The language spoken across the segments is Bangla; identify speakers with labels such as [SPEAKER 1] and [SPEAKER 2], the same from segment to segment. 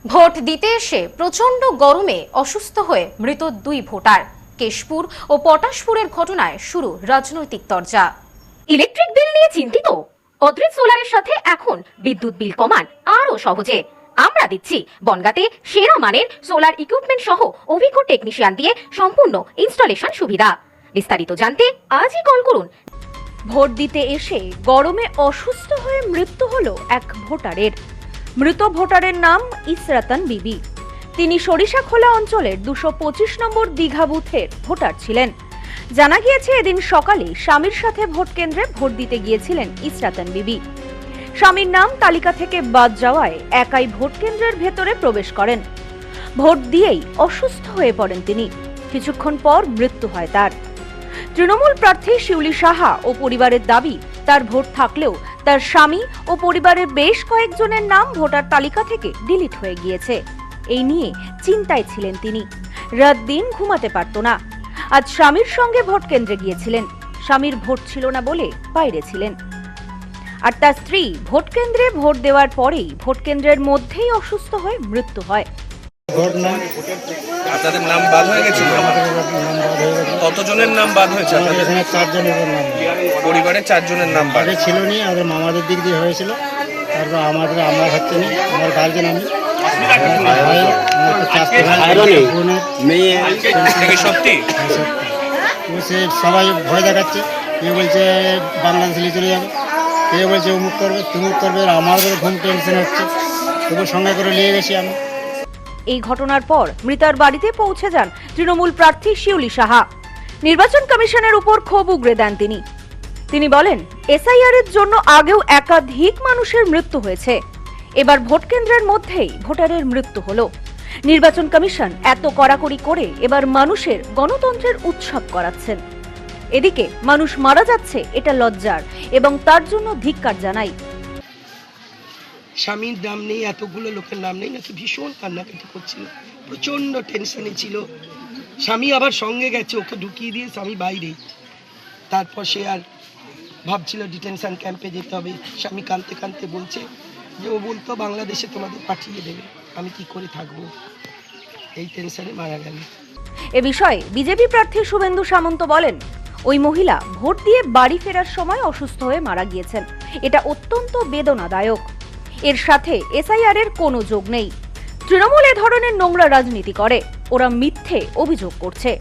[SPEAKER 1] ভোট দিতে এসে প্রচন্ড গরমে অসুস্থ হয়ে মৃত দুই ভোটার। কেশপুর ও পটাশপুরের ঘটনায় শুরু রাজনৈতিক তরজা। ইলেকট্রিক বিল নিয়ে চিন্তিত? অদ্রিত সোলারের সাথে এখন বিদ্যুৎ বিল কমান আরো সহজে। আমরা দিচ্ছি বনগাঁতে সেরা মানের সোলার ইকুইপমেন্ট সহ অভিজ্ঞ টেকনিশিয়ান দিয়ে সম্পূর্ণ ইনস্টলেশন সুবিধা। বিস্তারিত জানতে আজই কল করুন। ভোট দিতে এসে গরমে অসুস্থ হয়ে মৃত্যু হলো এক ভোটারের। মৃত ভোটারের নাম ইসরাতান বিবি। তিনি সরিষাখোলা অঞ্চলের 225 নম্বর দীঘা বুথের ভোটার ছিলেন। জানা গিয়েছে এদিন সকালে স্বামীর সাথে ভোট কেন্দ্রে ভোট দিতে গিয়েছিলেন ইসরাতান বিবি। স্বামীর নাম তালিকা থেকে বাদ যাওয়ায় একাই ভোট কেন্দ্রের ভেতরে প্রবেশ করেন। ভোট দিয়েই অসুস্থ হয়ে পড়েন তিনি। কিছুক্ষণ পর মৃত্যু হয় তার। তৃণমূল প্রার্থী শিউলি সাহা ও পরিবারের দাবি, তার ভোট থাকলেও তার স্বামী ও পরিবারের বেশ কয়েকজনের নাম ভোটার তালিকা থেকে ডিলিট হয়ে গিয়েছে। এই নিয়ে চিন্তায় ছিলেন তিনি। রাত দিন ঘুমাতে পারত না। আজ স্বামীর সঙ্গে ভোট কেন্দ্রে গিয়েছিলেন। স্বামীর ভোট ছিল না বলে বাইরে ছিলেন। আর তার স্ত্রী ভোট কেন্দ্রে ভোট দেওয়ার পরেই ভোট কেন্দ্রের মধ্যেই অসুস্থ হয়ে মৃত্যু হয়।
[SPEAKER 2] আপনাদের নাম বাদ হয়ে গেছে? কতজনের নাম বাদ হয়েছে?
[SPEAKER 3] 4 জনের নাম।
[SPEAKER 2] পরিবারে 4 জনের নাম বাদ
[SPEAKER 3] ছিল নি, আর মামাদের দিক দিয়ে হয়েছিল। তারপর আমার হচ্ছে না, আমার গার্জেন আমি
[SPEAKER 2] সত্যি
[SPEAKER 3] সে সবাই ভয় দেখাচ্ছে। কেউ বলছে বাংলাদেশে চলে যাবে, কেউ বলছে অমুক করবে তুমুক করবে। আমাদের ঘুম টেনশন হচ্ছে, তবু সঙ্গে করে নিয়ে গেছি আমি।
[SPEAKER 1] এই ঘটনার পর মৃতার বাড়িতে পৌঁছে যান তৃণমূল প্রার্থী শিউলি সাহা। নির্বাচন কমিশনের উপর ক্ষোভ উগরে দেন তিনি বলেন, এসআইআর এর জন্য আগেও একাধিক মানুষের মৃত্যু হয়েছে। এবার ভোট কেন্দ্রের মধ্যেই ভোটারের মৃত্যু হলো। নির্বাচন কমিশন এত কড়াকড়ি করে এবার মানুষের গণতন্ত্রের উৎসব করাচ্ছেন। এদিকে মানুষ মারা যাচ্ছে, এটা লজ্জার, এবং তার জন্য ধিক্কার জানাই।
[SPEAKER 4] স্বামীর নাম নেই, এতগুলো লোকের নাম নেই, নাকি ভীষণ কান্নাকাটি করছিল, প্রচন্ড টেনশনে ছিল। স্বামী আবার সঙ্গে গেছে, ওকে ঢুকিয়ে দিয়ে স্বামী বাইরে। তারপর সে আর ভাবছিল ডিটেনশন ক্যাম্পে যেতে হবে। স্বামী কাঁদতে কাঁদতে বলছে যে ও বলতো বাংলাদেশে তোমাদের পাঠিয়ে দেবে, আমি কি করে থাকবো, এই টেনশনে মারা গেল।
[SPEAKER 1] এ বিষয়ে বিজেপি প্রার্থী শুভেন্দু সামন্ত বলেন, ওই মহিলা ভোট দিয়ে বাড়ি ফেরার সময় অসুস্থ হয়ে মারা গিয়েছেন। এটা অত্যন্ত বেদনাদায়ক। এর সাথে এসআইআর এর কোনো যোগ নেই। তৃণমূল এ ধরনের নোংরা রাজনীতি করে, ওরা মিথ্যে অভিযোগ করছে।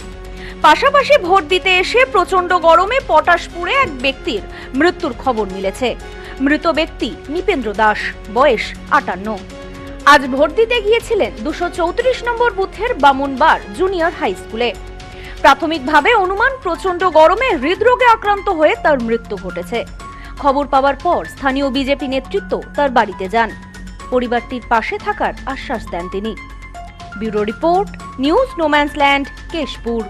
[SPEAKER 1] পাশাপাশি ভোট দিতে এসে প্রচন্ড গরমে পটাশপুরে এক ব্যক্তির মৃত্যুর খবর মিলেছে। মৃত ব্যক্তি নিপেন্দ্র দাস, বয়স 58। আজ ভোট দিতে গিয়েছিলেন 234 নম্বর বুথের বামনবার জুনিয়র হাই স্কুলে। প্রাথমিকভাবে অনুমান প্রচন্ড গরমে হৃদরোগে আক্রান্ত হয়ে তার মৃত্যু ঘটেছে। খবর পাওয়ার পর স্থানীয় বিজেপি নেতৃত্ব তার বাড়িতে যান। পরিবারটির পাশে থাকার আশ্বাস দেন তিনি। Bureau report, news no man's land, Keshpur.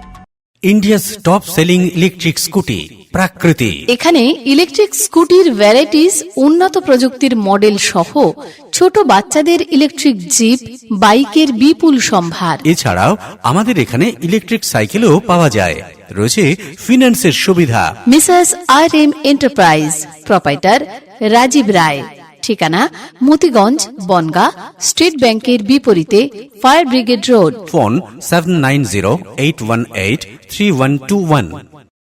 [SPEAKER 5] India's top selling electric scooty Prakriti.
[SPEAKER 6] এখানে ইলেকট্রিক স্কুটির ভ্যারাইটিস, উন্নত প্রযুক্তির মডেল সহ ছোট বাচ্চাদের ইলেকট্রিক জিপ, বাইকের বিপুল সম্ভার।
[SPEAKER 5] এছাড়াও আমাদের এখানে ইলেকট্রিক সাইকেলও পাওয়া যায়। রয়েছে ফিন্যান্সের সুবিধা।
[SPEAKER 6] Mrs RM enterprise, proprietor Rajib Roy. ঠিকানা মতিগঞ্জ, বনগাঁ, স্টেট ব্যাংকের বিপরীতে, ফায়ার ব্রিগেড রোড।
[SPEAKER 5] ফোন 7908183121।